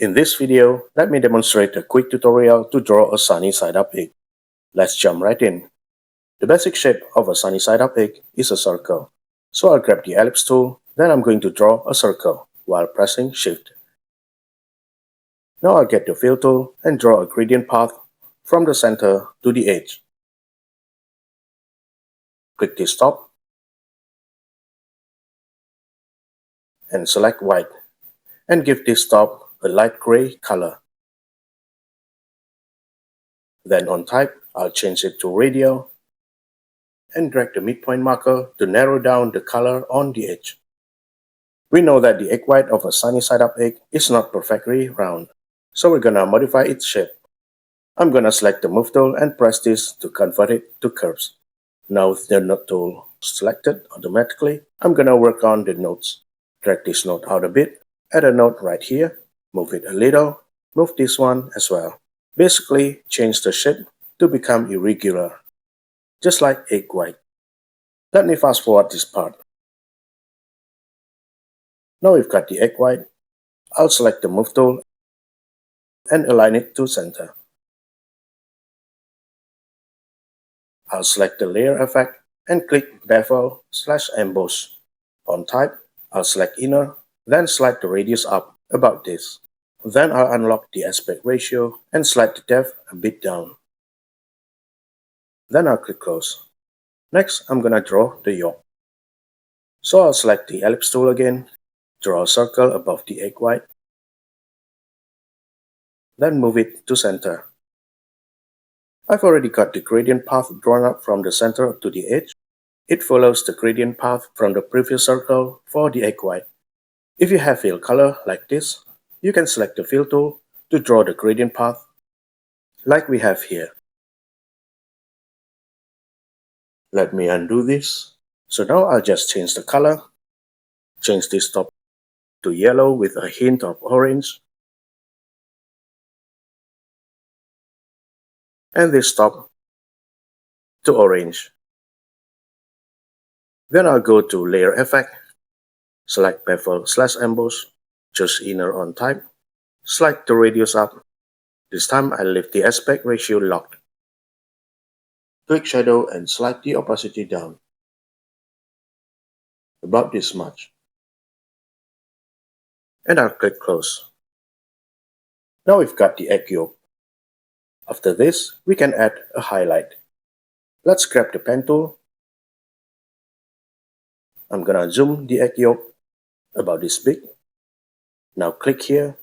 In this video, let me demonstrate a quick tutorial to draw a sunny side-up egg. Let's jump right in. The basic shape of a sunny side-up egg is a circle. So I'll grab the ellipse tool, then I'm going to draw a circle while pressing Shift. Now I'll get the fill tool and draw a gradient path from the center to the edge. Click the stop and select white and give this top a light gray color. Then on type, I'll change it to radial and drag the midpoint marker to narrow down the color on the edge. We know that the egg white of a sunny side-up egg is not perfectly round, so we're gonna modify its shape. I'm gonna select the move tool and press this to convert it to curves. Now with the node tool selected automatically, I'm gonna work on the nodes. Drag this node out a bit, add a node right here, move it a little, move this one as well. Basically, change the shape to become irregular, just like egg white. Let me fast forward this part. Now we've got the egg white. I'll select the move tool and align it to center. I'll select the layer effect and click Bevel/Emboss. On type, I'll select inner, then slide the radius up about this. Then I'll unlock the aspect ratio and slide the depth a bit down. Then I'll click close. Next, I'm gonna draw the yolk. So I'll select the ellipse tool again, draw a circle above the egg white, then move it to center. I've already got the gradient path drawn up from the center to the edge. It follows the gradient path from the previous circle for the egg white. If you have fill color like this, you can select the fill tool to draw the gradient path like we have here. Let me undo this. So now I'll just change the color, change this top to yellow with a hint of orange, and this top to orange. Then I'll go to Layer Effect, select Bevel/Emboss, choose Inner on type, slide the radius up. This time I'll leave the aspect ratio locked. Click Shadow and slide the opacity down. About this much. And I'll click Close. Now we've got the egg yolk. After this, we can add a highlight. Let's grab the pen tool. I'm gonna zoom the egg yolk about this big. Now click here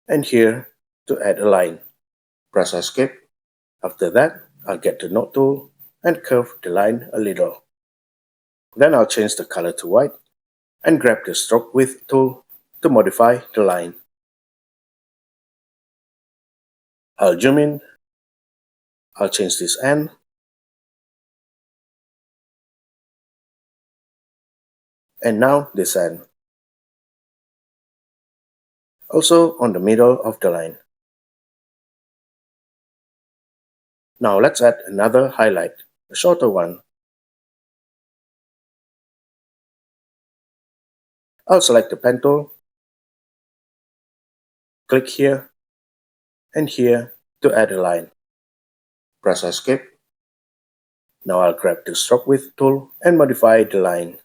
and here to add a line. Press Escape. After that, I'll get the node tool and curve the line a little. Then I'll change the color to white and grab the stroke width tool to modify the line. I'll zoom in. I'll change this end. And now this end. Also on the middle of the line. Now let's add another highlight, a shorter one. I'll select the pen tool, click here and here to add a line. Press Escape. Now I'll grab the stroke width tool and modify the line.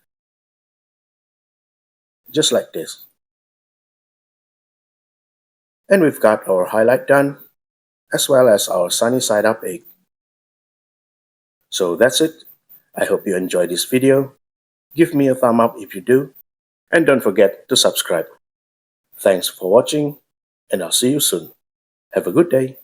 Just like this. And we've got our highlight done, as well as our sunny side up egg. So that's it. I hope you enjoyed this video. Give me a thumb up if you do, and don't forget to subscribe. Thanks for watching, and I'll see you soon. Have a good day.